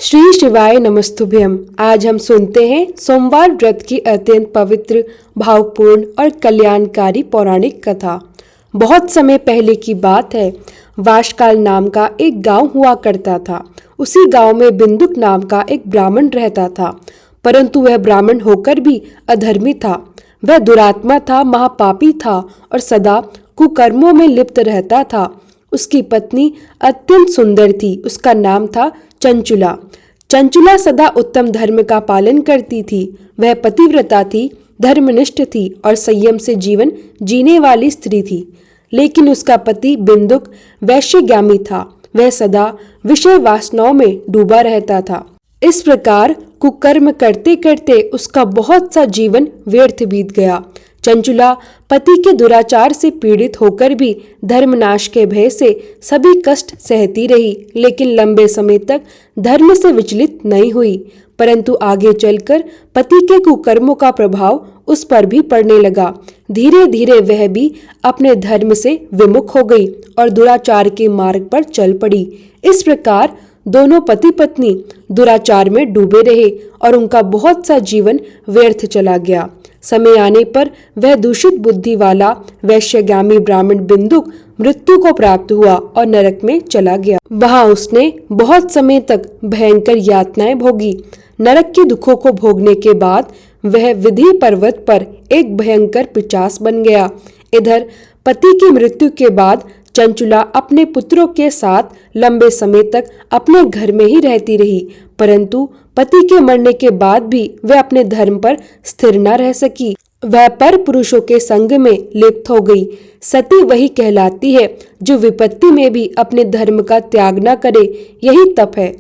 श्री शिवाय नमस्तुभ्यम। आज हम सुनते हैं सोमवार व्रत की अत्यंत पवित्र, भावपूर्ण और कल्याणकारी पौराणिक कथा। बहुत समय पहले की बात है। वाशकाल नाम का एक गांव हुआ करता था। उसी गांव में बिंदुक नाम का एक ब्राह्मण रहता था, परंतु वह ब्राह्मण होकर भी अधर्मी था। वह दुरात्मा था, महापापी था और सदा कुकर्मों में लिप्त रहता था। उसकी पत्नी अत्यंत सुंदर थी। उसका नाम था चंचुला। चंचुला सदा उत्तम धर्म का पालन करती थी। वह पतिव्रता थी, धर्मनिष्ठ थी और संयम से जीवन जीने वाली स्त्री थी। लेकिन उसका पति बिंदुक वैश्यगामी था। वह सदा विषय वासनाओं में डूबा रहता था। इस प्रकार कुकर्म करते करते उसका बहुत सा जीवन व्यर्थ बीत गया। चंचुला पति के दुराचार से पीड़ित होकर भी धर्मनाश के भय से सभी कष्ट सहती रही, लेकिन लंबे समय तक धर्म से विचलित नहीं हुई। परंतु आगे चलकर पति के कुकर्मों का प्रभाव उस पर भी पड़ने लगा। धीरे धीरे वह भी अपने धर्म से विमुख हो गई और दुराचार के मार्ग पर चल पड़ी। इस प्रकार दोनों पति पत्नी दुराचार में डूबे रहे और उनका बहुत सा जीवन व्यर्थ चला गया। समय आने पर वह दूषित बुद्धि वाला वैश्यगामी ब्राह्मण बिंदुक मृत्यु को प्राप्त हुआ और नरक में चला गया। वहां उसने बहुत समय तक भयंकर यातनाएं भोगी। नरक के दुखों को भोगने के बाद वह विधि पर्वत पर एक भयंकर पिशाच बन गया। इधर पति की मृत्यु के बाद चंचुला अपने पुत्रों के साथ लंबे समय तक अपने घर में ही रहती रही, परंतु पति के मरने के बाद भी वह अपने धर्म पर स्थिर न रह सकी। वह पर पुरुषों के संग में लिप्त हो गई। सती वही कहलाती है जो विपत्ति में भी अपने धर्म का त्याग न करे। यही तप है।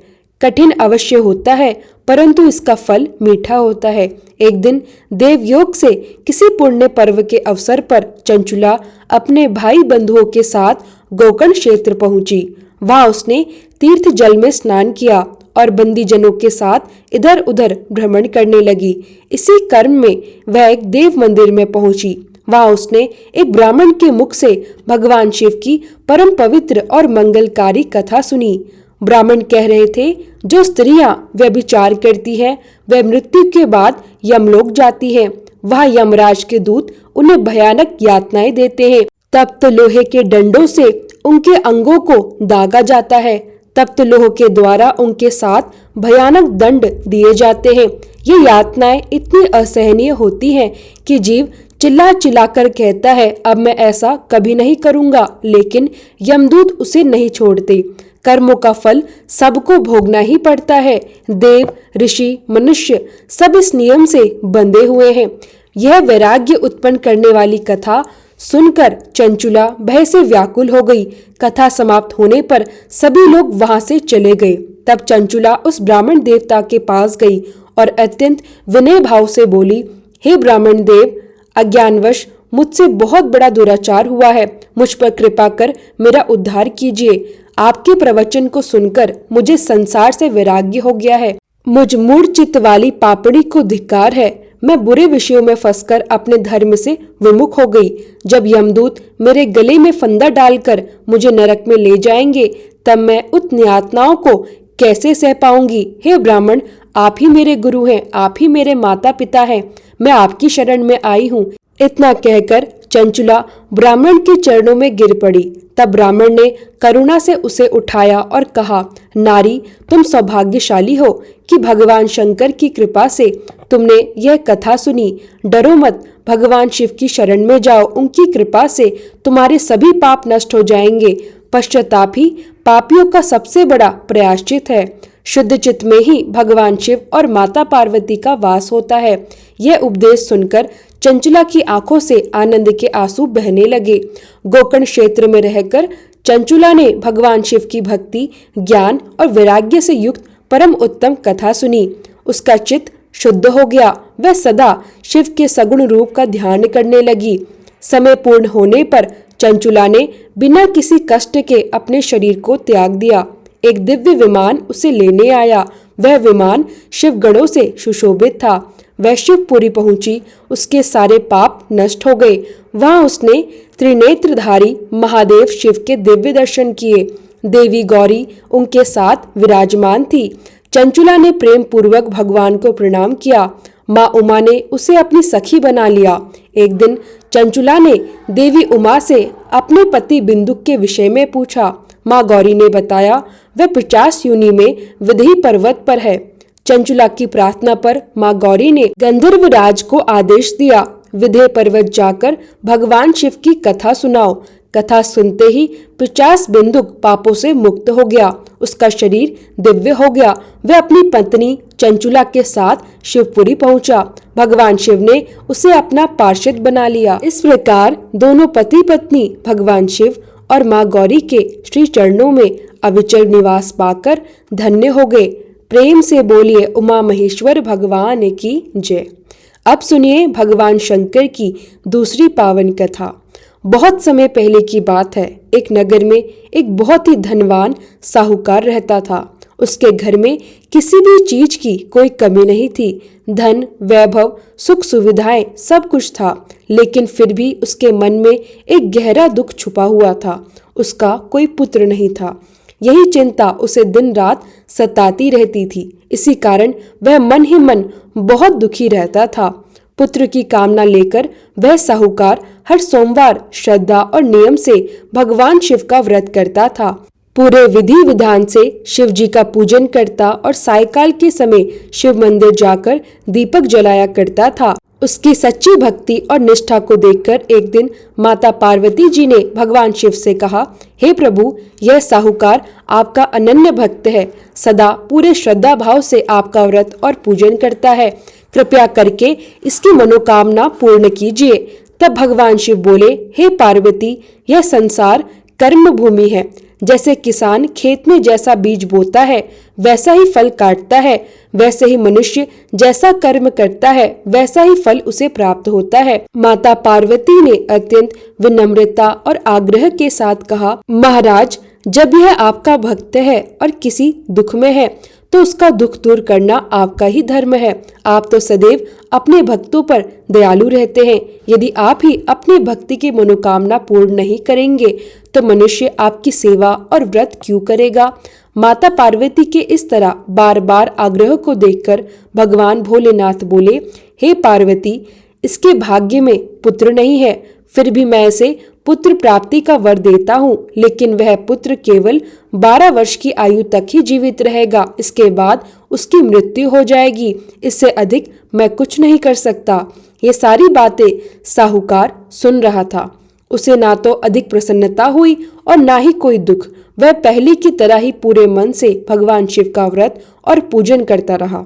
कठिन अवश्य होता है, परंतु इसका फल मीठा होता है। एक दिन देवयोग से किसी पुण्य पर्व के अवसर पर चंचुला अपने भाई बंधुओं के साथ गोकर्ण क्षेत्र पहुंची। वहां उसने तीर्थ जल में स्नान किया और बंदी जनों के साथ इधर उधर भ्रमण करने लगी। इसी क्रम में वह एक देव मंदिर में पहुंची। वहां उसने एक ब्राह्मण के मुख से भगवान शिव की परम पवित्र और मंगलकारी कथा सुनी। ब्राह्मण कह रहे थे, जो स्त्रियां व्यभिचार करती हैं वह मृत्यु के बाद यमलोक जाती हैं। वहां यमराज के दूत उन्हें भयानक यातनाएं देते हैं। तप्त लोहे के डंडों से उनके अंगों को दागा जाता है। तप्त लोह के द्वारा उनके साथ भयानक दंड दिए जाते हैं। ये यातनाएं इतनी असहनीय होती हैं कि जीव चिल्ला चिल्लाकर कहता है, अब मैं ऐसा कभी नहीं करूंगा, लेकिन यमदूत उसे नहीं छोड़ते। कर्मों का फल सबको भोगना ही पड़ता है। देव, ऋषि, मनुष्य सब इस नियम से बंधे हुए हैं। यह वैराग्य उत्पन्न करने वाली कथा सुनकर चंचुला भय से व्याकुल हो गई। कथा समाप्त होने पर सभी लोग वहां से चले गए। तब चंचुला उस ब्राह्मण देवता के पास गई और अत्यंत विनय भाव से बोली, हे ब्राह्मण देव, अज्ञानवश मुझसे बहुत बड़ा दुराचार हुआ है। मुझ पर कृपा कर मेरा उद्धार कीजिए। आपके प्रवचन को सुनकर मुझे संसार से वैराग्य हो गया है। मुझ मूढ़ चित्त वाली पापड़ी को धिक्कार है। मैं बुरे विषयों में फंसकर अपने धर्म से विमुख हो गई। जब यमदूत मेरे गले में फंदा डालकर मुझे नरक में ले जाएंगे, तब मैं उत यातनाओं को कैसे सह पाऊंगी। हे ब्राह्मण, आप ही मेरे गुरु हैं, आप ही मेरे माता पिता हैं। मैं आपकी शरण में आई हूँ। इतना कहकर चंचुला ब्राह्मण के चरणों में गिर पड़ी। तब ब्राह्मण ने करुणा से उसे उठाया और कहा, नारी, तुम सौभाग्यशाली हो कि भगवान शंकर की कृपा से तुमने यह कथा सुनी। डरो मत, भगवान शिव की शरण में जाओ। उनकी कृपा से तुम्हारे सभी पाप नष्ट हो जाएंगे। पश्चाताप ही पापियों का सबसे बड़ा प्रायश्चित है। शुद्ध चित्त में ही भगवान शिव और माता पार्वती का वास होता है। यह उपदेश सुनकर चंचुला की आंखों से आनंद के आंसू बहने लगे। गोकर्ण क्षेत्र में रहकर चंचुला ने भगवान शिव की भक्ति, ज्ञान और वैराग्य से युक्त परम उत्तम कथा सुनी। उसका चित्त शुद्ध हो गया। वह सदा शिव के सगुण रूप का ध्यान करने लगी। समय पूर्ण होने पर चंचुला ने बिना किसी कष्ट के अपने शरीर को त्याग दिया। एक दिव्य विमान उसे लेने आया। वह विमान शिवगणों से सुशोभित था। वह शिवपुरी पहुंची। उसके सारे पाप नष्ट हो गए। वहां उसने त्रिनेत्रधारी महादेव शिव के दिव्य दर्शन किए। देवी गौरी उनके साथ विराजमान थी। चंचुला ने प्रेम पूर्वक भगवान को प्रणाम किया। माँ उमा ने उसे अपनी सखी बना लिया। एक दिन चंचुला ने देवी उमा से अपने पति बिंदुक के विषय में पूछा। माँ गौरी ने बताया वह 50 योनि में विदेही पर्वत पर है। चंचुला की प्रार्थना पर माँ गौरी ने गंधर्वराज को आदेश दिया, विदेह पर्वत जाकर भगवान शिव की कथा सुनाओ। कथा सुनते ही 50 बिंदुक पापों से मुक्त हो गया। उसका शरीर दिव्य हो गया। वह अपनी पत्नी चंचुला के साथ शिवपुरी पहुंचा। भगवान शिव ने उसे अपना पार्षद बना लिया। इस प्रकार दोनों पति पत्नी भगवान शिव और माँ गौरी के श्री चरणों में अविचल निवास पाकर धन्य हो गए। प्रेम से बोलिए उमा महेश्वर भगवान की जय। अब सुनिए भगवान शंकर की दूसरी पावन कथा। बहुत समय पहले की बात है। एक नगर में एक बहुत ही धनवान साहूकार रहता था। उसके घर में किसी भी चीज की कोई कमी नहीं थी। धन, वैभव, सुख सुविधाएं सब कुछ था, लेकिन फिर भी उसके मन में एक गहरा दुख छुपा हुआ था। उसका कोई पुत्र नहीं था। यही चिंता उसे दिन रात सताती रहती थी। इसी कारण वह मन ही मन बहुत दुखी रहता था। पुत्र की कामना लेकर वह साहूकार हर सोमवार श्रद्धा और नियम से भगवान शिव का व्रत करता था। पूरे विधि विधान से शिव जी का पूजन करता और सायंकाल के समय शिव मंदिर जाकर दीपक जलाया करता था। उसकी सच्ची भक्ति और निष्ठा को देखकर एक दिन माता पार्वती जी ने भगवान शिव से कहा, हे प्रभु, यह साहूकार आपका अनन्य भक्त है, सदा पूरे श्रद्धा भाव से आपका व्रत और पूजन करता है। कृपया करके इसकी मनोकामना पूर्ण कीजिए। तब भगवान शिव बोले, हे पार्वती, यह संसार कर्म भूमि है। जैसे किसान खेत में जैसा बीज बोता है वैसा ही फल काटता है, वैसे ही मनुष्य जैसा कर्म करता है वैसा ही फल उसे प्राप्त होता है। माता पार्वती ने अत्यंत विनम्रता और आग्रह के साथ कहा, महाराज, जब यह आपका भक्त है और किसी दुख में है तो उसका दुख दूर करना आपका ही धर्म है। आप तो सदैव अपने भक्तों पर दयालु रहते हैं। यदि आप ही अपनी भक्ति की मनोकामना पूर्ण नहीं करेंगे तो मनुष्य आपकी सेवा और व्रत क्यों करेगा। माता पार्वती के इस तरह बार बार आग्रह को देखकर भगवान भोलेनाथ बोले, हे पार्वती, इसके भाग्य में पुत्र नहीं है, फिर भी मैं इसे पुत्र प्राप्ति का वर देता हूँ, लेकिन वह पुत्र केवल 12 वर्ष की आयु तक ही जीवित रहेगा। इसके बाद उसकी मृत्यु हो जाएगी। इससे अधिक मैं कुछ नहीं कर सकता। ये सारी बातें साहूकार सुन रहा था। उसे ना तो अधिक प्रसन्नता हुई और ना ही कोई दुख। वह पहले की तरह ही पूरे मन से भगवान शिव का व्रत और पूजन करता रहा।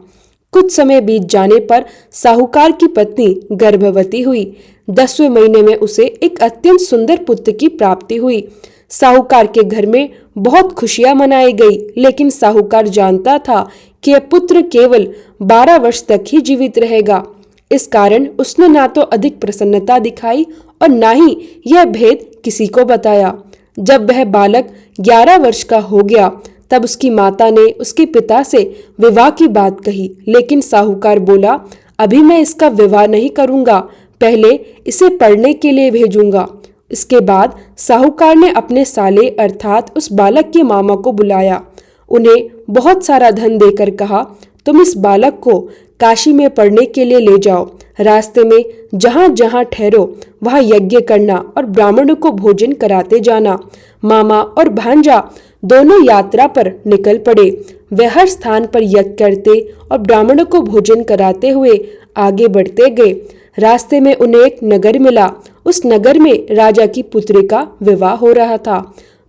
कुछ समय बीत जाने पर साहूकार की पत्नी गर्भवती हुई। 10वें महीने में उसे एक अत्यंत सुंदर पुत्र की प्राप्ति हुई। साहूकार के घर में बहुत खुशियां मनाई गई, लेकिन साहूकार जानता था कि यह पुत्र केवल 12 वर्ष तक ही जीवित रहेगा। इस कारण उसने ना तो अधिक प्रसन्नता दिखाई और ना ही यह भेद किसी को बताया। जब वह बालक 11 वर्ष का हो गया तब उसकी माता ने उसके पिता से विवाह की बात कही, लेकिन साहूकार बोला, अभी मैं इसका विवाह नहीं करूंगा, पहले इसे पढ़ने के लिए भेजूंगा। इसके बाद साहूकार ने अपने साले अर्थात उस बालक के मामा को बुलाया। उन्हें बहुत सारा धन देकर कहा, तुम इस बालक को काशी में पढ़ने के लिए ले जाओ। रास्ते में जहाँ जहाँ ठहरो वहाँ यज्ञ करना और ब्राह्मणों को भोजन कराते जाना। मामा और भांजा दोनों यात्रा पर निकल पड़े। वे हर स्थान पर यज्ञ करते और ब्राह्मणों को भोजन कराते हुए आगे बढ़ते गए। रास्ते में उन्हें एक नगर मिला। उस नगर में राजा की पुत्री का विवाह हो रहा था।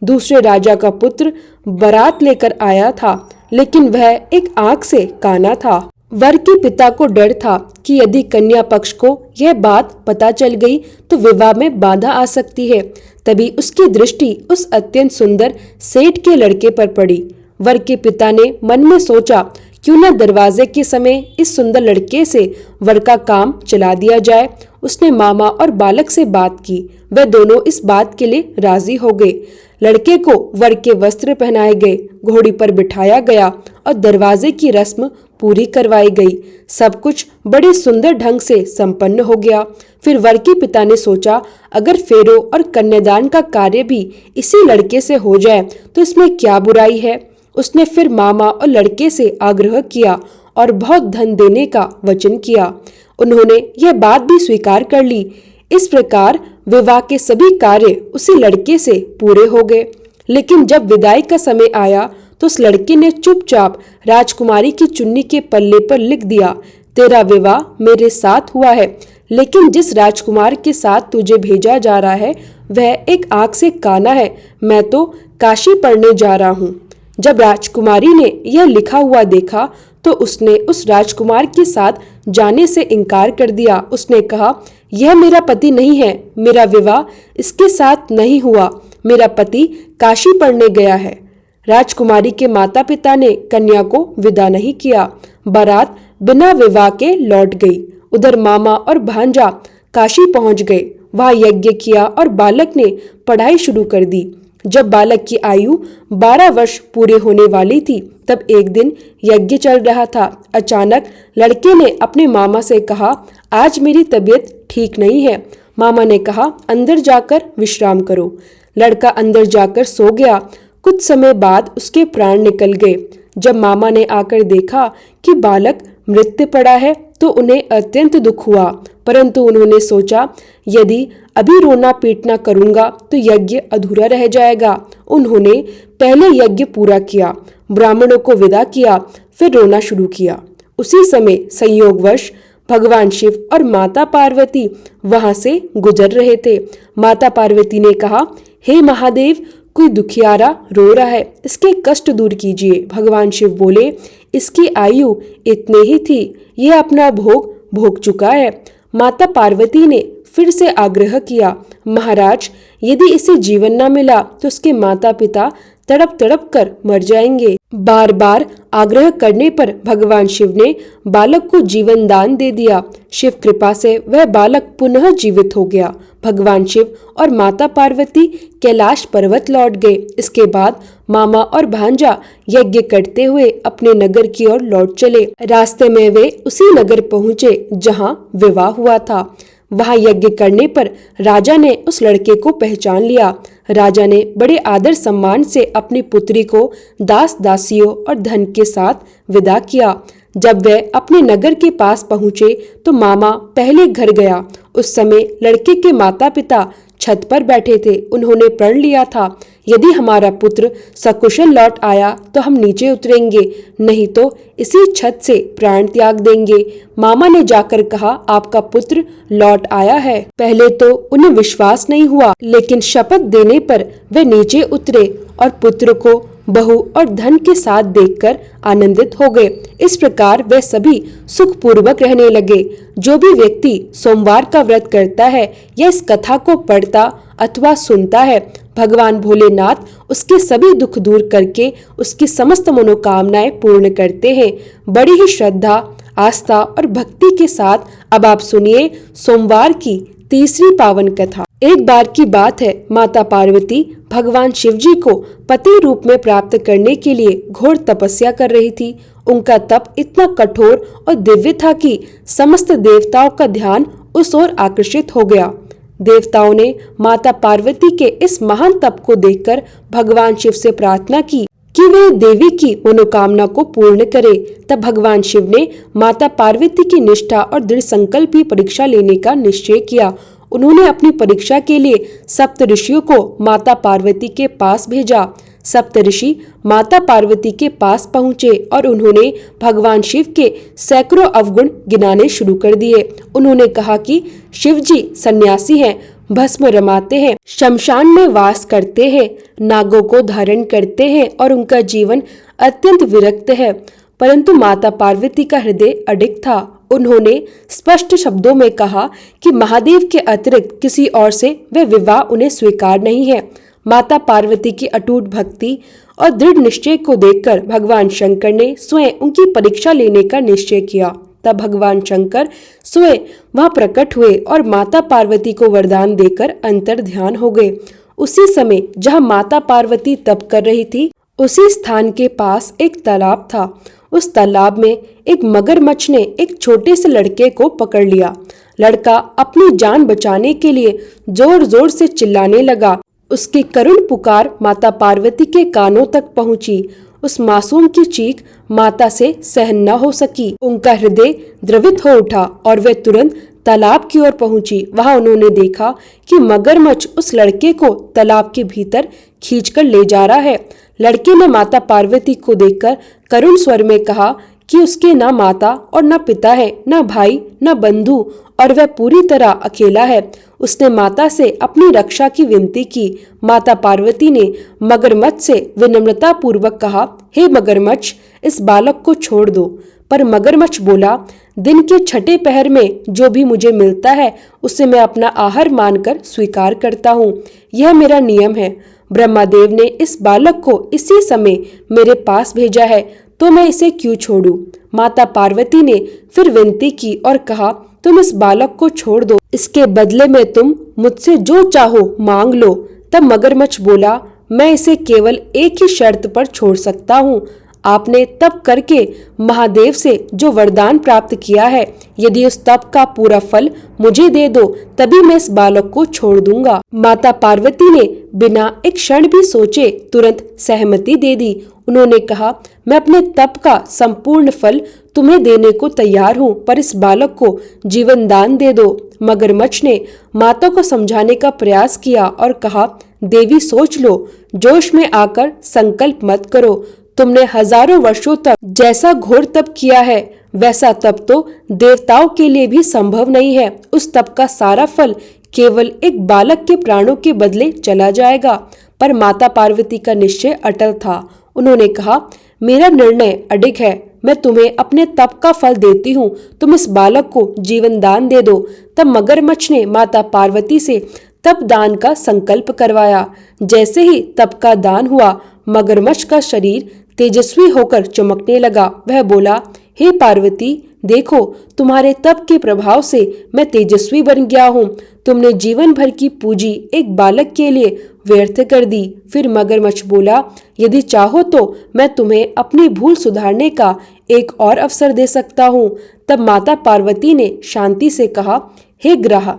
दूसरे राजा का पुत्र बारात लेकर आया था, लेकिन वह एक आंख से काना था। वर के पिता को डर था कि यदि कन्या पक्ष को यह बात पता चल गई तो विवाह में बाधा आ सकती है। तभी उसकी दृष्टि उस अत्यंत सुंदर सेठ के लड़के पर पड़ी। वर के पिता ने मन में सोचा, क्यों न दरवाजे के समय इस सुंदर लड़के से वर का काम चला दिया जाए। उसने मामा और बालक से बात की। वे दोनों इस बात के लिए राजी हो गए। लड़के को वर के वस्त्र पहनाए गए, घोड़ी पर बिठाया गया और दरवाजे की रस्म पूरी करवाई गई। सब कुछ बड़े सुंदर ढंग से संपन्न हो गया। फिर वर के पिता ने सोचा, अगर फेरों और कन्यादान का कार्य भी इसी लड़के से हो जाए तो इसमें क्या बुराई है। उसने फिर मामा और लड़के से आग्रह किया और बहुत धन देने का वचन किया। उन्होंने यह बात भी स्वीकार कर ली। इस प्रकार विवाह के सभी कार्य उसी लड़के से पूरे हो गए। लेकिन जब विदाई का समय आया तो उस लड़के ने चुपचाप राजकुमारी की चुन्नी के पल्ले पर लिख दिया, तेरा विवाह मेरे साथ हुआ है, लेकिन जिस राजकुमार के साथ तुझे भेजा जा रहा है वह एक आंख से काना है। मैं तो काशी पढ़ने जा रहा हूँ। जब राजकुमारी ने यह लिखा हुआ देखा तो उसने उस राजकुमार के साथ जाने से इनकार कर दिया। उसने कहा, यह मेरा पति नहीं है, मेरा विवाह इसके साथ नहीं हुआ, मेरा पति काशी पढ़ने गया है। राजकुमारी के माता पिता ने कन्या को विदा नहीं किया। बारात बिना विवाह के लौट गई। उधर मामा और भांजा काशी पहुंच गए। वहां यज्ञ किया और बालक ने पढ़ाई शुरू कर दी। जब बालक की आयु 12 वर्ष पूरे होने वाली थी तब एक दिन यज्ञ चल रहा था। अचानक लड़के ने अपने मामा से कहा, आज मेरी तबीयत ठीक नहीं है। मामा ने कहा, अंदर जाकर विश्राम करो। लड़का अंदर जाकर सो गया। कुछ समय बाद उसके प्राण निकल गए। जब मामा ने आकर देखा कि बालक मृत पड़ा है तो उन्हें अत्यंत दुख हुआ, परंतु उन्होंने सोचा, यदि अभी रोना पीटना करूंगा तो यज्ञ अधूरा रह जाएगा। उन्होंने पहले यज्ञ पूरा किया, ब्राह्मणों को विदा किया, फिर रोना शुरू किया। उसी समय संयोगवश भगवान शिव और माता पार्वती वहां से गुजर रहे थे। माता पार्वती ने कहा, हे महादेव, कोई दुखियारा रो रहा है, इसके कष्ट दूर कीजिए। भगवान शिव बोले, इसकी आयु इतने ही थी, यह अपना भोग भोग चुका है। माता पार्वती ने फिर से आग्रह किया, महाराज, यदि इसे जीवन न मिला तो उसके माता पिता तड़प तड़प कर मर जाएंगे। बार बार आग्रह करने पर भगवान शिव ने बालक को जीवन दान दे दिया। शिव कृपा से वह बालक पुनः जीवित हो गया। भगवान शिव और माता पार्वती कैलाश पर्वत लौट गए। इसके बाद मामा और भांजा यज्ञ करते हुए अपने नगर की ओर लौट चले। रास्ते में वे उसी नगर पहुँचे जहाँ विवाह हुआ था। वहां यज्ञ करने पर राजा ने उस लड़के को पहचान लिया। राजा ने बड़े आदर सम्मान से अपनी पुत्री को दास दासियों और धन के साथ विदा किया। जब वे अपने नगर के पास पहुंचे तो मामा पहले घर गया। उस समय लड़के के माता पिता छत पर बैठे थे। उन्होंने प्रण लिया था, यदि हमारा पुत्र सकुशल लौट आया तो हम नीचे उतरेंगे, नहीं तो इसी छत से प्राण त्याग देंगे। मामा ने जाकर कहा, आपका पुत्र लौट आया है। पहले तो उन्हें विश्वास नहीं हुआ, लेकिन शपथ देने पर वे नीचे उतरे और पुत्र को बहू और धन के साथ देखकर आनंदित हो गए। इस प्रकार वे सभी सुखपूर्वक रहने लगे। जो भी व्यक्ति सोमवार का व्रत करता है या इस कथा को पढ़ता अथवा सुनता है, भगवान भोलेनाथ उसके सभी दुख दूर करके उसकी समस्त मनोकामनाएं पूर्ण करते हैं। बड़ी ही श्रद्धा, आस्था और भक्ति के साथ अब आप सुनिए सोमवार की तीसरी पावन कथा। एक बार की बात है, माता पार्वती भगवान शिवजी को पति रूप में प्राप्त करने के लिए घोर तपस्या कर रही थी। उनका तप इतना कठोर और दिव्य था कि समस्त देवताओं का ध्यान उस ओर आकर्षित हो गया। देवताओं ने माता पार्वती के इस महान तप को देखकर भगवान शिव से प्रार्थना की कि वे देवी की मनोकामना को पूर्ण करे। तब भगवान शिव ने माता पार्वती की निष्ठा और दृढ़ संकल्प की परीक्षा लेने का निश्चय किया। उन्होंने अपनी परीक्षा के लिए सप्त ऋषियों को माता पार्वती के पास भेजा। सप्त ऋषि माता पार्वती के पास पहुँचे और उन्होंने भगवान शिव के सैकड़ों अवगुण गिनाने शुरू कर दिए। उन्होंने कहा कि शिव जी सन्यासी हैं, भस्म रमाते हैं, शमशान में वास करते हैं, नागों को धारण करते हैं और उनका जीवन अत्यंत विरक्त है। परंतु माता पार्वती का हृदय अडिग था। उन्होंने स्पष्ट शब्दों में कहा कि महादेव के अतिरिक्त किसी और से वह विवाह उन्हें स्वीकार नहीं है। माता पार्वती की अटूट भक्ति और दृढ़ निश्चय को देखकर भगवान शंकर ने स्वयं उनकी परीक्षा लेने का निश्चय किया। तब भगवान शंकर स्वयं वहां प्रकट हुए और माता पार्वती को वरदान देकर अंतर ध्यान हो गए। उसी समय जहां माता पार्वती तप कर रही थी, उसी स्थान के पास एक तालाब था। उस तालाब में एक मगरमच्छ ने एक छोटे से लड़के को पकड़ लिया। लड़का अपनी जान बचाने के लिए जोर जोर से चिल्लाने लगा। उसकी करुण पुकार माता पार्वती के कानों तक पहुंची। उस मासूम की चीख माता से सहन न हो सकी। उनका हृदय द्रवित हो उठा और वे तुरंत तालाब की ओर पहुंची। वहां उन्होंने देखा कि मगरमच्छ उस लड़के को तालाब के भीतर खींचकर ले जा रहा है। लड़के ने माता पार्वती को देखकर करुण स्वर में कहा कि उसके न माता और न पिता है, न भाई, न बंधु, और वह पूरी तरह अकेला है। उसने माता से अपनी रक्षा की विनती की। माता पार्वती ने मगरमच्छ से विनम्रता पूर्वक कहा, हे मगरमच्छ, इस बालक को छोड़ दो। पर मगरमच्छ बोला, दिन के छठे पहर में जो भी मुझे मिलता है उसे मैं अपना आहार मानकर स्वीकार करता हूँ। यह मेरा नियम है। ब्रह्मादेव ने इस बालक को इसी समय मेरे पास भेजा है, तो मैं इसे क्यों छोड़ूं? माता पार्वती ने फिर विनती की और कहा, तुम इस बालक को छोड़ दो, इसके बदले में तुम मुझसे जो चाहो मांग लो। तब मगरमच्छ बोला, मैं इसे केवल एक ही शर्त पर छोड़ सकता हूँ। आपने तप करके महादेव से जो वरदान प्राप्त किया है, यदि उस तप का पूरा फल मुझे दे दो, तभी मैं इस बालक को छोड़ दूंगा। माता पार्वती ने बिना एक क्षण भी सोचे तुरंत सहमति दे दी। उन्होंने कहा, मैं अपने तप का संपूर्ण फल तुम्हें देने को तैयार हूँ, पर इस बालक को जीवन दान दे दो। मगरमच्छ ने माता को समझाने का प्रयास किया और कहा, देवी सोच लो, जोश में आकर संकल्प मत करो। तुमने हजारों वर्षों तक जैसा घोर तप किया है, वैसा तप तो देवताओं के लिए भी संभव नहीं है। उस तप का सारा फल केवल एक बालक के प्राणों के बदले चला जाएगा। पर माता पार्वती का निश्चय अटल था। उन्होंने कहा, मेरा निर्णय अडिग है। मैं तुम्हें अपने तप का फल देती हूँ, तुम इस बालक को जीवन दान दे दो। तब मगरमच्छ ने माता पार्वती से तप दान का संकल्प करवाया। जैसे ही तप का दान हुआ, मगरमच्छ का शरीर तेजस्वी होकर चमकने लगा। वह बोला, हे पार्वती, देखो, तुम्हारे तप के प्रभाव से मैं तेजस्वी बन गया हूँ। तुमने जीवन भर की पूंजी एक बालक के लिए व्यर्थ कर दी। फिर मगरमच्छ बोला, यदि चाहो तो मैं तुम्हें अपनी भूल सुधारने का एक और अवसर दे सकता हूँ। तब माता पार्वती ने शांति से कहा, हे ग्रह,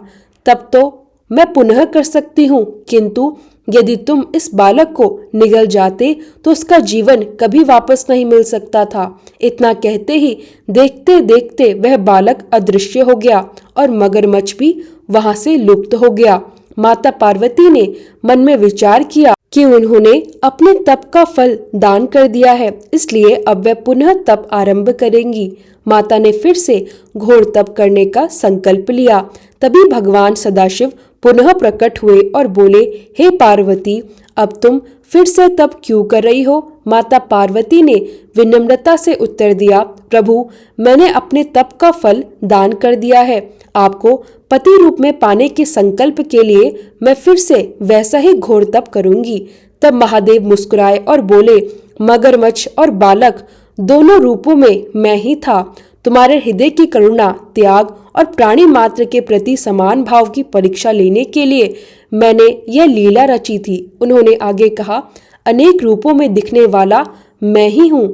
तब तो मैं पुनः कर सकती हूँ, किंतु यदि तुम इस बालक को निगल जाते तो उसका जीवन कभी वापस नहीं मिल सकता था। इतना कहते ही देखते देखते वह बालक अदृश्य हो गया और मगरमच्छ भी वहां से लुप्त हो गया। माता पार्वती ने मन में विचार किया कि उन्होंने अपने तप का फल दान कर दिया है, इसलिए अब वह पुनः तप आरंभ करेंगी। माता ने फिर से घोर तप करने का संकल्प लिया। तभी भगवान सदाशिव पुनः प्रकट हुए और बोले, हे पार्वती, अब तुम फिर से तप क्यों कर रही हो? माता पार्वती ने विनम्रता से उत्तर दिया, प्रभु, मैंने अपने तप का फल दान कर दिया है। आपको पति रूप में पाने के संकल्प के लिए मैं फिर से वैसा ही घोर तप करूंगी। तब महादेव मुस्कुराए और बोले, मगरमच्छ और बालक दोनों रूपों में मैं ही था। तुम्हारे हृदय की करुणा, त्याग और प्राणी मात्र के प्रति समान भाव की परीक्षा लेने के लिए मैंने यह लीला रची थी। उन्होंने आगे कहा, अनेक रूपों में दिखने वाला मैं ही हूँ।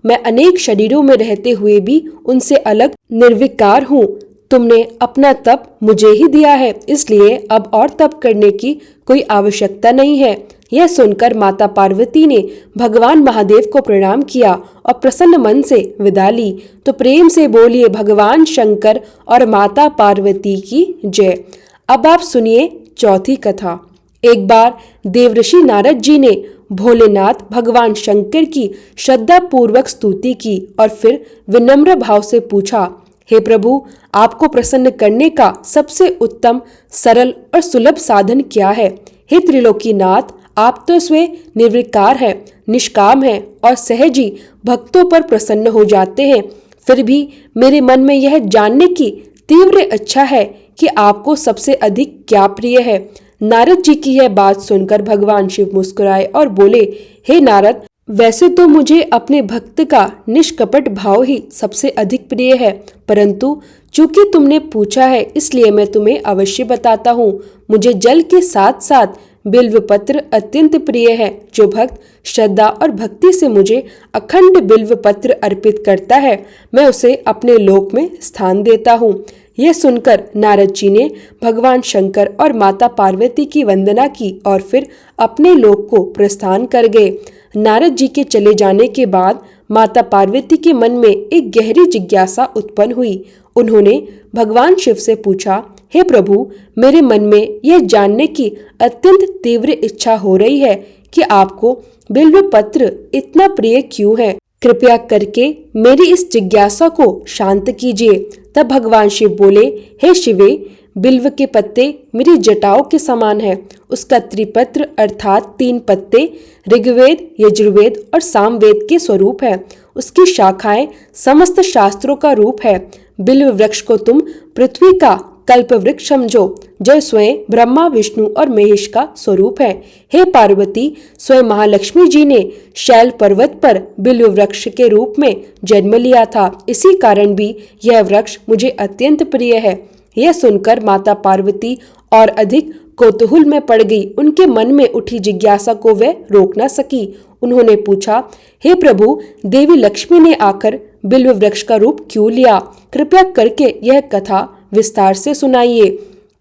मैं अनेक शरीरों में रहते हुए भी उनसे अलग निर्विकार हूँ। तुमने अपना तप मुझे ही दिया है, इसलिए अब और तप करने की कोई आवश्यकता नहीं है। यह सुनकर माता पार्वती ने भगवान महादेव को प्रणाम किया और प्रसन्न मन से विदा ली। तो प्रेम से बोलिए भगवान शंकर और माता पार्वती की जय। अब आप सुनिए चौथी कथा। एक बार देवऋषि नारद जी ने भोलेनाथ भगवान शंकर की श्रद्धा पूर्वक स्तुति की और फिर विनम्र भाव से पूछा, हे प्रभु, आपको प्रसन्न करने का सबसे उत्तम, सरल और सुलभ साधन क्या है? हे त्रिलोकीनाथ, आप तो स्वयं निर्विकार है, निष्काम है और सहज ही भक्तों पर प्रसन्न हो जाते हैं। फिर भी मेरे मन में यह जानने की तीव्र इच्छा है कि आपको सबसे अधिक क्या प्रिय है। नारद जी की यह बात सुनकर भगवान शिव मुस्कुराए और बोले, हे नारद, वैसे तो मुझे अपने भक्त का निष्कपट भाव ही सबसे अधिक प्रिय है, परंतु चूंकि तुमने पूछा है इसलिए मैं तुम्हें अवश्य बताता हूँ। मुझे जल के साथ साथ बिल्व पत्र अत्यंत प्रिय है। जो भक्त श्रद्धा और भक्ति से मुझे अखंड बिल्व पत्र अर्पित करता है, मैं उसे अपने लोक में स्थान देता हूँ। यह सुनकर नारद जी ने भगवान शंकर और माता पार्वती की वंदना की और फिर अपने लोक को प्रस्थान कर गए। नारद जी के चले जाने के बाद माता पार्वती के मन में एक गहरी जिज्ञासा उत्पन्न हुई। उन्होंने भगवान शिव से पूछा, हे प्रभु, मेरे मन में यह जानने की अत्यंत तीव्र इच्छा हो रही है कि आपको बिल्व पत्र इतना प्रिय क्यों है। कृपया करके मेरी इस जिज्ञासा को शांत कीजिए। तब भगवान शिव बोले, हे शिवे, बिल्व के पत्ते मेरी जटाओं के समान है। उसका त्रिपत्र अर्थात 3 पत्ते ऋग्वेद, यजुर्वेद और सामवेद के स्वरूप है। उसकी शाखाएं समस्त शास्त्रों का रूप है। बिल्व वृक्ष को तुम पृथ्वी का कल्प वृक्ष समझो, जो स्वयं ब्रह्मा, विष्णु और महेश का स्वरूप है। हे पार्वती, स्वयं महालक्ष्मी जी ने शैल पर्वत पर बिल्व वृक्ष के रूप में जन्म लिया था। इसी कारण भी यह वृक्ष मुझे अत्यंत प्रिय है। यह सुनकर माता पार्वती और अधिक कौतूहल में पड़ गई। उनके मन में उठी जिज्ञासा को वे रोक न सकी। उन्होंने पूछा, हे प्रभु, देवी लक्ष्मी ने आकर बिल्व वृक्ष का रूप क्यों लिया? कृपया करके यह कथा विस्तार से सुनाइए।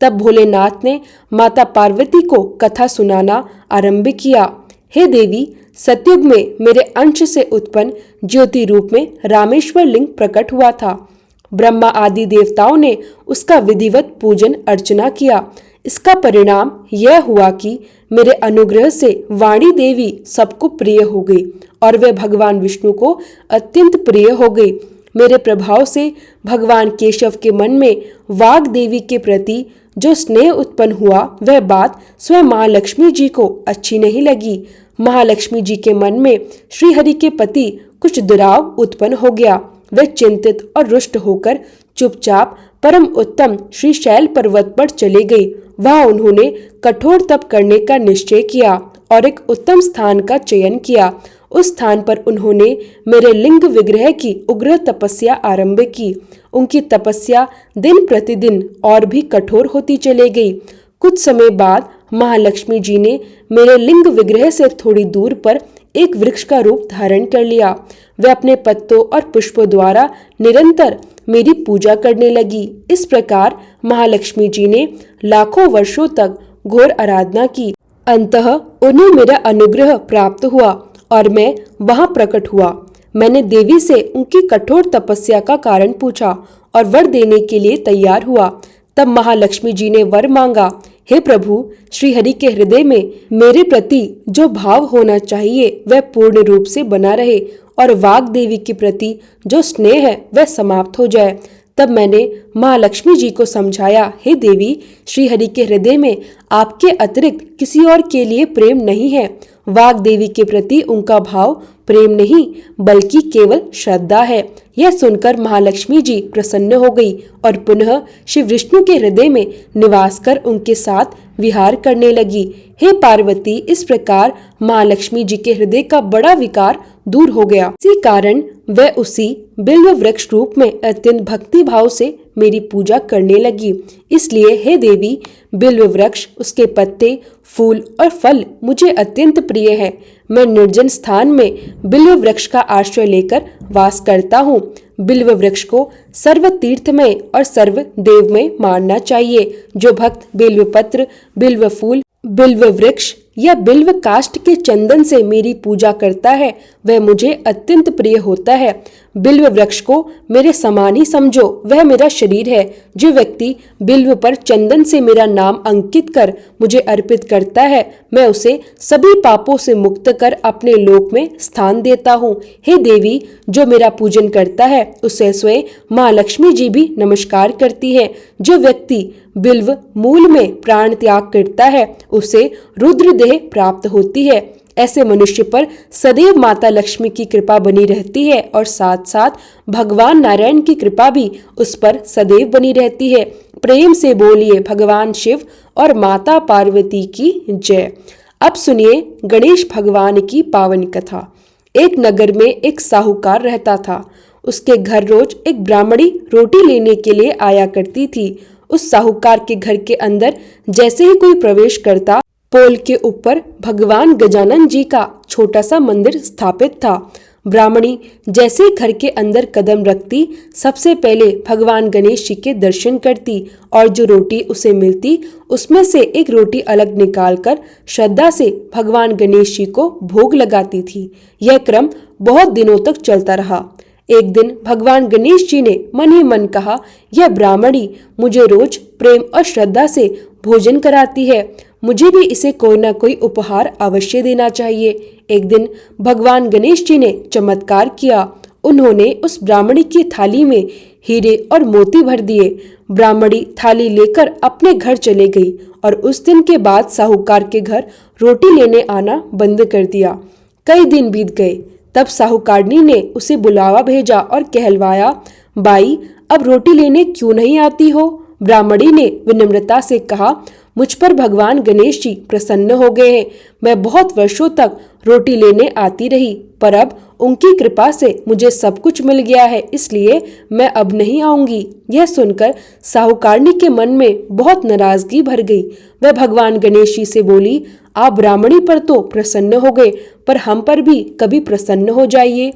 तब भोलेनाथ ने माता पार्वती को कथा सुनाना आरंभ किया। हे देवी, सतयुग में मेरे अंश से उत्पन्न ज्योति रूप में रामेश्वर लिंग प्रकट हुआ था। ब्रह्मा आदि देवताओं ने उसका विधिवत पूजन अर्चना किया। इसका परिणाम यह हुआ कि मेरे अनुग्रह से वाणी देवी सबको प्रिय हो गई और वे भगवान विष्णु को अत्यंत प्रिय हो गई। मेरे प्रभाव से भगवान केशव के मन में वाग देवी के प्रति जो स्नेह उत्पन्न हुआ, वह बात स्वयं महालक्ष्मी जी को अच्छी नहीं लगी। महालक्ष्मी जी के मन में श्रीहरि के प्रति कुछ दुराव उत्पन्न हो गया। वे चिंतित और रुष्ट होकर चुपचाप परम उत्तम श्री शैल पर्वत पर चले गए। वहां उन्होंने कठोर तप करने का निश्चय किया और एक उत्तम स्थान का चयन किया। उस स्थान पर उन्होंने मेरे लिंग विग्रह की उग्र तपस्या आरंभ की। उनकी तपस्या दिन प्रतिदिन और भी कठोर होती चली गई। कुछ समय बाद महालक्ष्मी जी ने मेरे लिंग विग्रह से थोड़ी दूर पर एक वृक्ष का रूप धारण कर लिया। वे अपने पत्तों और पुष्पों द्वारा निरंतर मेरी पूजा करने लगी। इस प्रकार महालक्ष्मी जी ने लाखों वर्षों तक घोर आराधना की। अंततः उन्हें मेरा अनुग्रह प्राप्त हुआ और मैं वहां प्रकट हुआ। मैंने देवी से उनकी कठोर तपस्या का कारण पूछा और वर देने के लिए तैयार हुआ। तब महालक्ष्मी जी ने वर मांगा, हे प्रभु, श्रीहरि के हृदय में मेरे प्रति जो भाव होना चाहिए वह पूर्ण रूप से बना रहे और वाग देवी के प्रति जो स्नेह है वह समाप्त हो जाए। तब मैंने महालक्ष्मी जी को समझाया, हे देवी, श्रीहरि के हृदय में आपके अतिरिक्त किसी और के लिए प्रेम नहीं है। वाग देवी के प्रति उनका भाव प्रेम नहीं बल्कि केवल श्रद्धा है। यह सुनकर महालक्ष्मी जी प्रसन्न हो गई और पुनः श्री विष्णु के हृदय में निवास कर उनके साथ विहार करने लगी। हे पार्वती, इस प्रकार महालक्ष्मी जी के हृदय का बड़ा विकार दूर हो गया। इसी कारण वह उसी बिल्व वृक्ष रूप में अत्यंत भक्ति भाव से मेरी पूजा करने लगी। इसलिए हे देवी, बिल्व वृक्ष, उसके पत्ते, फूल और फल मुझे अत्यंत प्रिय है। मैं निर्जन स्थान में बिल्व वृक्ष का आश्रय लेकर वास करता हूँ। बिल्व वृक्ष को सर्व तीर्थमय और सर्व देवमय मानना चाहिए। जो भक्त बिल्व पत्र, बिल्व फूल, बिल्व वृक्ष या बिल्व काष्ठ के चंदन से मेरी पूजा करता है वह मुझे अत्यंत प्रिय होता है। बिल्व वृक्ष को मेरे समान ही समझो, वह मेरा शरीर है। जो व्यक्ति बिल्व पर चंदन से मेरा नाम अंकित कर मुझे अर्पित करता है, मैं उसे सभी पापों से मुक्त कर अपने लोक में स्थान देता हूँ। हे देवी, जो मेरा पूजन करता है उसे स्वयं महालक्ष्मी जी भी नमस्कार करती है। जो व्यक्ति बिल्व मूल में प्राण त्याग करता है उसे रुद्र देह प्राप्त होती है। ऐसे मनुष्य पर सदैव माता लक्ष्मी की कृपा बनी रहती है और साथ साथ भगवान नारायण की कृपा भी उस पर सदैव बनी रहती है। प्रेम से बोलिए भगवान शिव और माता पार्वती की जय। अब सुनिए गणेश भगवान की पावन कथा। एक नगर में एक साहूकार रहता था। उसके घर रोज एक ब्राह्मणी रोटी लेने के लिए आया करती थी। उस साहूकार के घर के अंदर जैसे ही कोई प्रवेश करता पोल के ऊपर भगवान गजानन जी का छोटा सा मंदिर स्थापित था। ब्राह्मणी जैसे घर के अंदर कदम रखती, सबसे पहले भगवान गणेश जी के दर्शन करती और जो रोटी उसे मिलती उसमें से एक रोटी अलग निकालकर श्रद्धा से भगवान गणेश जी को भोग लगाती थी। यह क्रम बहुत दिनों तक चलता रहा। एक दिन भगवान गणेश जी ने मन ही मन कहा, यह ब्राह्मणी मुझे रोज प्रेम और श्रद्धा से भोजन कराती है, मुझे भी इसे कोई ना कोई उपहार अवश्य देना चाहिए। एक दिन भगवान गणेश जी ने चमत्कार किया। उन्होंने उस ब्राह्मणी की थाली में हीरे और मोती भर दिए। ब्राह्मणी थाली लेकर अपने घर चले गई और उस दिन के बाद साहूकार के घर रोटी लेने आना बंद कर दिया। कई दिन बीत गए, तब साहूकारनी ने उसे बुलावा भेजा और कहलवाया, बाई अब रोटी लेने क्यों नहीं आती हो? ब्राह्मणी ने विनम्रता से कहा, मुझ पर भगवान गणेश जी प्रसन्न हो गए हैं। मैं बहुत वर्षों तक रोटी लेने आती रही, पर अब उनकी कृपा से मुझे सब कुछ मिल गया है, इसलिए मैं अब नहीं आऊंगी। यह सुनकर साहूकारनी के मन में बहुत नाराजगी भर गई। वह भगवान गणेश जी से बोली, आप ब्राह्मणी पर तो प्रसन्न हो गए, पर हम पर भी कभी प्रसन्न हो जाइए।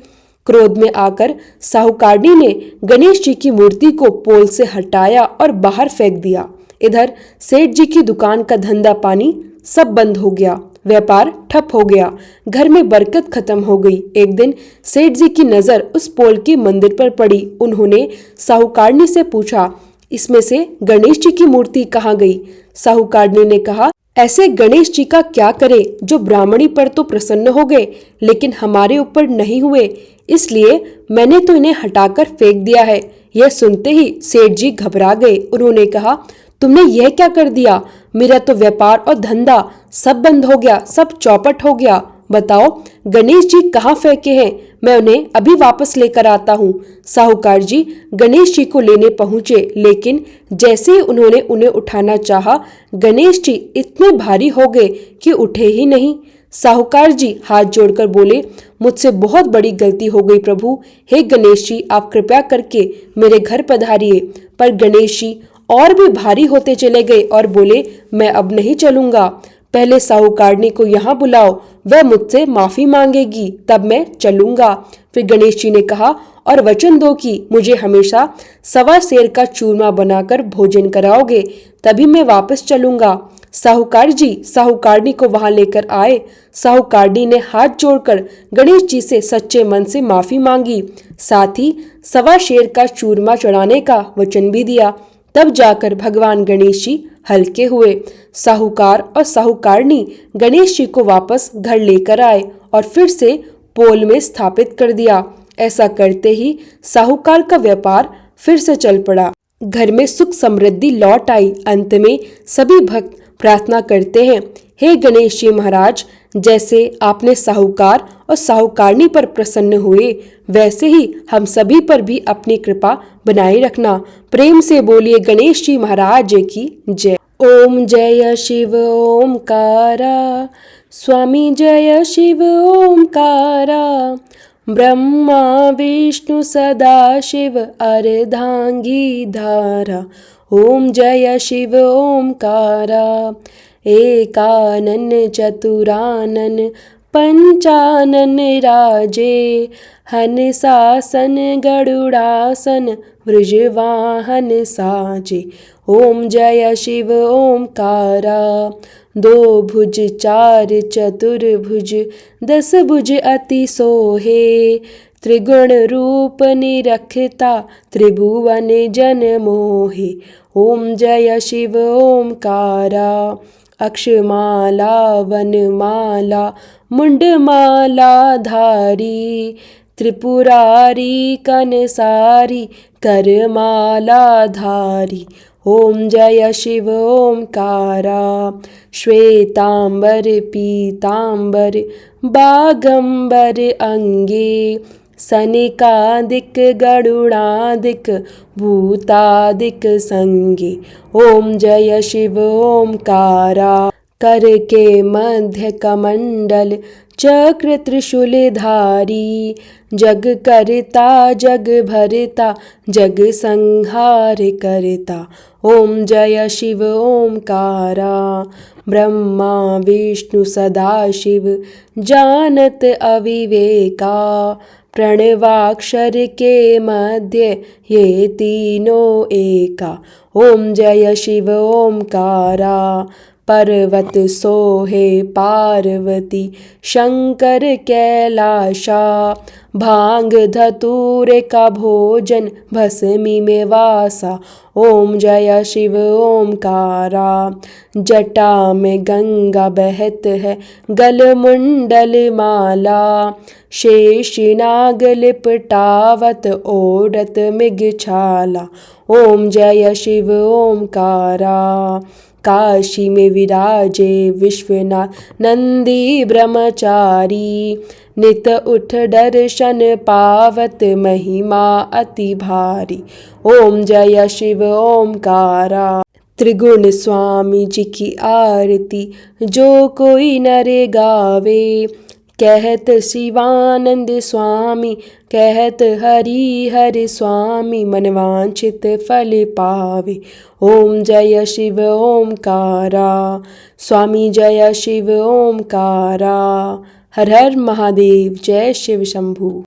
क्रोध में आकर साहूकारनी ने गणेश जी की मूर्ति को पोल से हटाया और बाहर फेंक दिया। इधर सेठ जी की दुकान का धंधा पानी सब बंद हो गया, व्यापार ठप हो गया, घर में बरकत खत्म हो गई। एक दिन सेठ जी की नजर उस पोल के मंदिर पर पड़ी। उन्होंने साहूकारनी से पूछा, इसमें से गणेश जी की मूर्ति कहाँ गई? साहूकारनी ने कहा, ऐसे गणेश जी का क्या करे जो ब्राह्मणी पर तो प्रसन्न हो गए लेकिन हमारे ऊपर नहीं हुए, इसलिए मैंने तो इन्हें हटाकर फेंक दिया है। यह सुनते ही सेठ जी घबरा गए। उन्होंने कहा, तुमने यह क्या कर दिया? मेरा तो व्यापार और धंधा सब बंद हो गया, सब चौपट हो गया। बताओ गणेश जी कहाँ फेंके हैं? मैं उन्हें अभी वापस लेकर आता हूँ। साहूकार जी गणेश जी को लेने पहुँचे, लेकिन जैसे ही उन्होंने उन्हें उठाना चाहा, गणेश जी इतने भारी हो गए कि उठे ही नहीं। साहूकार जी हाथ जोड़कर बोले, मुझसे बहुत बड़ी गलती हो गई प्रभु। हे गणेश जी, आप कृपया करके मेरे घर पधारिए। पर गणेश जी और भी भारी होते चले गए और बोले, मैं अब नहीं चलूंगा। पहले साहूकारनी को यहाँ बुलाओ, वह मुझसे माफी मांगेगी, तब मैं चलूंगा। फिर गणेश जी ने कहा, और वचन दो कि मुझे हमेशा सवा सेर का चूरमा बनाकर भोजन कराओगे, तभी मैं वापस चलूंगा। साहूकार जी साहूकारनी को वहां लेकर आए। साहूकारनी ने हाथ जोड़कर गणेश जी से सच्चे मन से माफी मांगी, साथ ही सवा शेर का चूरमा चढ़ाने का वचन भी दिया। तब जाकर भगवान गणेश जी हल्के हुए। साहूकार और साहूकारनी गणेश जी को वापस घर लेकर आए और फिर से पोल में स्थापित कर दिया। ऐसा करते ही साहूकार का व्यापार फिर से चल पड़ा। घर में सुख समृद्धि लौट आई। अंत में सभी भक्त प्रार्थना करते हैं, हे गणेश जी महाराज, जैसे आपने साहूकार और साहूकारनी पर प्रसन्न हुए, वैसे ही हम सभी पर भी अपनी कृपा बनाए रखना। प्रेम से बोलिए गणेश जी महाराज की जय। ओम जय शिव ओमकारा, स्वामी जय शिव ओमकारा, ब्रह्मा विष्णु सदा शिव अर्धांगी धारा। ओम जय शिव ओमकारा, एकानन चतुरानन पंचानन राजे, हंसासन गरुड़ासन वृषवाहन साजे। ओम जय शिव ओमकारा, दो भुज चार चतुर्भुज, दस भुज अति सोहे, त्रिगुण रूप निरखता त्रिभुवन जन मोहे। ओम जय शिव ओमकारा, अक्षमाला वनमाला मुंडमाला धारी, त्रिपुरारी कनसारी करमाला धारी। ओम जय शिव ओमकारा, श्वेतांबर पीतांबर बागंबर अंगे, सनिकादिक गरुड़ादिक भूतादिक संगे। ओम जय शिव ओमकारा, कर के मध्य कमंडल चक्र त्रिशूलधारी, जग करता जग भरता, जग संहार करता। ओम जय शिव ओमकारा, ब्रह्मा विष्णु सदाशिव, जानत अविवेका। प्रणवाक्षर के मध्य ये तीनों एका। ओम जय शिव ओमकारा, पर्वत सोहे पार्वती, शंकर कैलाशा। भांग धतूर का भोजन, भस्मी में वासा। ओम जय शिव ओमकारा, जटा में गंगा बहत है, गल मुंडल माला। शेष नाग लिपटावत, ओढ़त मृग छाला। ओम जय शिव ओमकारा, काशी में विराजे विश्वनाथ, नंदी ब्रह्मचारी। नित उठ दर्शन पावत, महिमा अति भारी। ओम जय शिव ओमकारा, त्रिगुण स्वामी जी की आरती, जो कोई नर गावे। कहत शिवानंद स्वामी, कहत हरि हर स्वामी, मनवांछित फल पावे। ओम जय शिव ओमकारा, स्वामी जय शिव ओमकारा। हर हर महादेव, जय शिव शंभू।